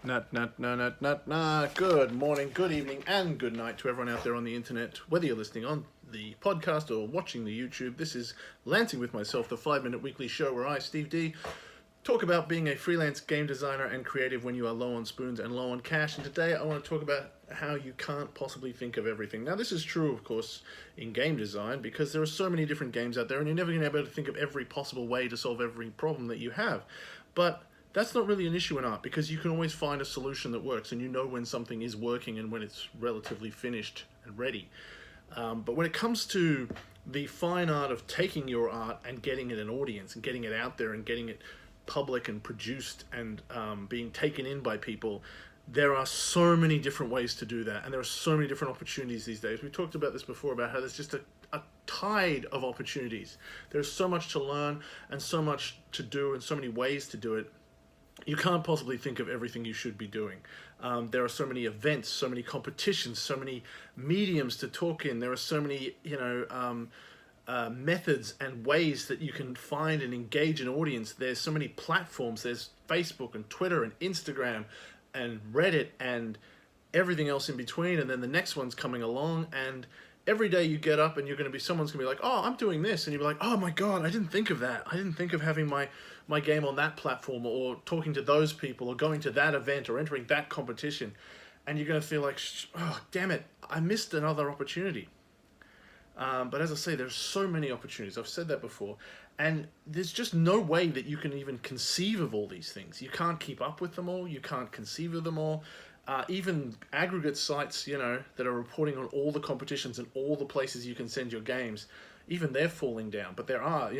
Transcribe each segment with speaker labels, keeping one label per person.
Speaker 1: Good morning, good evening, and good night to everyone out there on the internet. Whether you're listening on the podcast or watching the YouTube, this is Lancing with Myself, the 5-minute weekly show where I, Steve D, talk about being a freelance game designer and creative when you are low on spoons and low on cash. And today I want to talk about how you can't possibly think of everything. Now, this is true, of course, in game design because there are so many different games out there and you're never going to be able to think of every possible way to solve every problem that you have. But that's not really an issue in art because you can always find a solution that works and you know when something is working and when it's relatively finished and ready. But when it comes to the fine art of taking your art and getting it an audience and getting it out there and getting it public and produced and being taken in by people, there are so many different ways to do that, and there are so many different opportunities these days. We talked about this before about how there's just a tide of opportunities. There's so much to learn and so much to do and so many ways to do it. You can't possibly think of everything you should be doing. There are so many events, so many competitions, so many mediums to talk in. There are so many, methods and ways that you can find and engage an audience. There's so many platforms. There's Facebook and Twitter and Instagram and Reddit and everything else in between. And then the next one's coming along, and every day you get up and someone's gonna be like, oh, I'm doing this. And you'll be like, oh my God, I didn't think of that. I didn't think of having my game on that platform or talking to those people or going to that event or entering that competition. And you're gonna feel like, oh, damn it, I missed another opportunity. But as I say, there's so many opportunities. I've said that before. And there's just no way that you can even conceive of all these things. You can't keep up with them all. You can't conceive of them all. Even aggregate sites, that are reporting on all the competitions and all the places you can send your games, even they're falling down. But there are,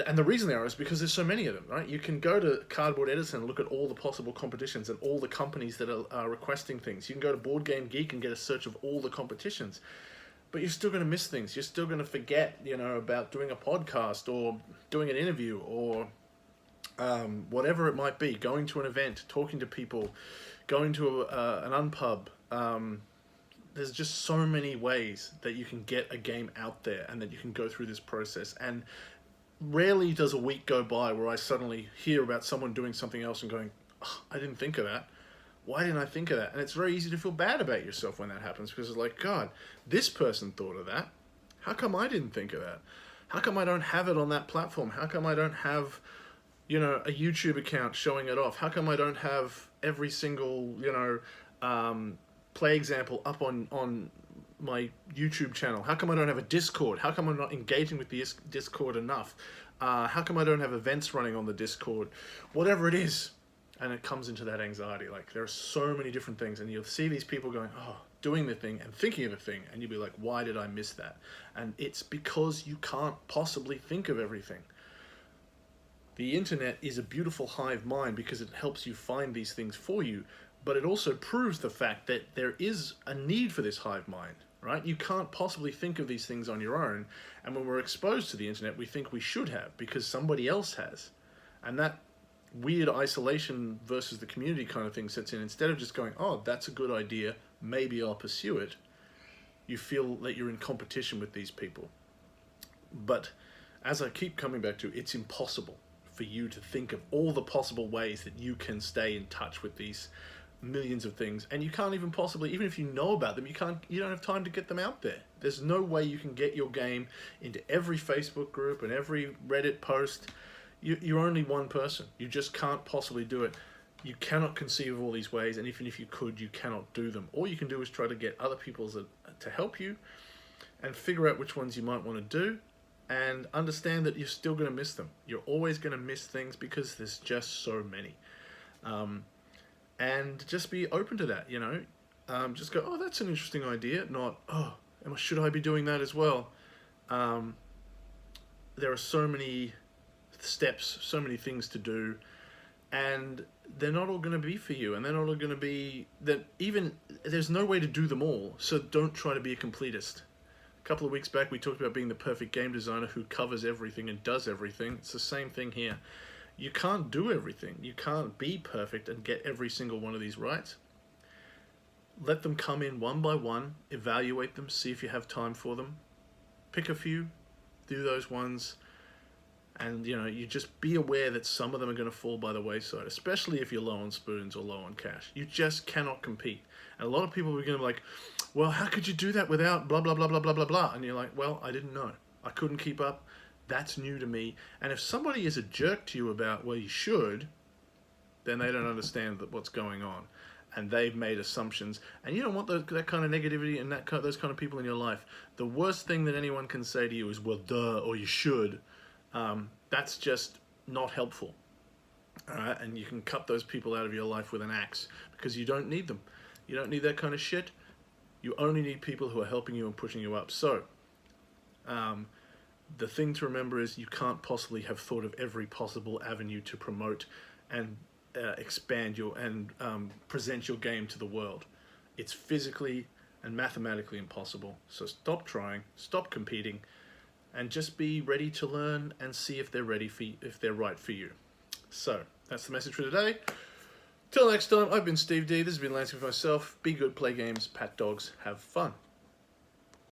Speaker 1: and the reason there are is because there's so many of them, right? You can go to Cardboard Edison and look at all the possible competitions and all the companies that are requesting things. You can go to Board Game Geek and get a search of all the competitions. But you're still going to miss things. You're still going to forget, about doing a podcast or doing an interview or whatever it might be, going to an event, talking to people, going to an unpub. There's just so many ways that you can get a game out there and that you can go through this process. And rarely does a week go by where I suddenly hear about someone doing something else and going, oh, I didn't think of that. Why didn't I think of that? And it's very easy to feel bad about yourself when that happens because it's like, God, this person thought of that. How come I didn't think of that? How come I don't have it on that platform? How come I don't have, a YouTube account showing it off? How come I don't have every single, play example up on my YouTube channel? How come I don't have a Discord? How come I'm not engaging with the Discord enough? How come I don't have events running on the Discord? Whatever it is. And it comes into that anxiety. Like, there are so many different things, and you'll see these people going, oh, doing the thing and thinking of the thing, and you'll be like, why did I miss that? And it's because you can't possibly think of everything. The internet is a beautiful hive mind because it helps you find these things for you, but it also proves the fact that there is a need for this hive mind, right? You can't possibly think of these things on your own, and when we're exposed to the internet, we think we should have because somebody else has. And that weird isolation versus the community kind of thing sets in. Instead of just going, oh, that's a good idea, maybe I'll pursue it, you feel that you're in competition with these people. But as I keep coming back to, it's impossible for you to think of all the possible ways that you can stay in touch with these millions of things, and you can't even possibly, even if you know about them, you don't have time to get them out there. There's no way you can get your game into every Facebook group and every Reddit post. You're only one person. You just can't possibly do it. You cannot conceive of all these ways, and even if you could, you cannot do them. All you can do is try to get other people to help you and figure out which ones you might want to do and understand that you're still going to miss them. You're always going to miss things because there's just so many. And just be open to that, Just go, oh, that's an interesting idea. Not, oh, should I be doing that as well? There are so many steps, so many things to do, and they're not all going to be for you, and they're not all going to be that. Even there's no way to do them all, so don't try to be a completist. A couple of weeks back we talked about being the perfect game designer who covers everything and does everything. It's the same thing here. You can't do everything. You can't be perfect and get every single one of these right. Let them come in one by one, evaluate them, see if you have time for them, pick a few, do those ones, And, you know, you just be aware that some of them are going to fall by the wayside, especially if you're low on spoons or low on cash. You just cannot compete. And a lot of people are going to be like, well, how could you do that without blah, blah, blah, blah, blah, blah, blah? And you're like, well, I didn't know. I couldn't keep up. That's new to me. And if somebody is a jerk to you about, well, you should, then they don't understand what's going on. And they've made assumptions. And you don't want that kind of negativity and those kind of people in your life. The worst thing that anyone can say to you is, well, duh, or you should. That's just not helpful. All right? And you can cut those people out of your life with an axe because you don't need them. You don't need that kind of shit. You only need people who are helping you and pushing you up. So, the thing to remember is you can't possibly have thought of every possible avenue to promote and expand your and present your game to the world. It's physically and mathematically impossible. So stop trying, stop competing, and just be ready to learn and see if they're ready for if they're right for you. So that's the message for today. Till next time, I've been Steve D. This has been Lansing for myself. Be good, play games, pat dogs, have fun.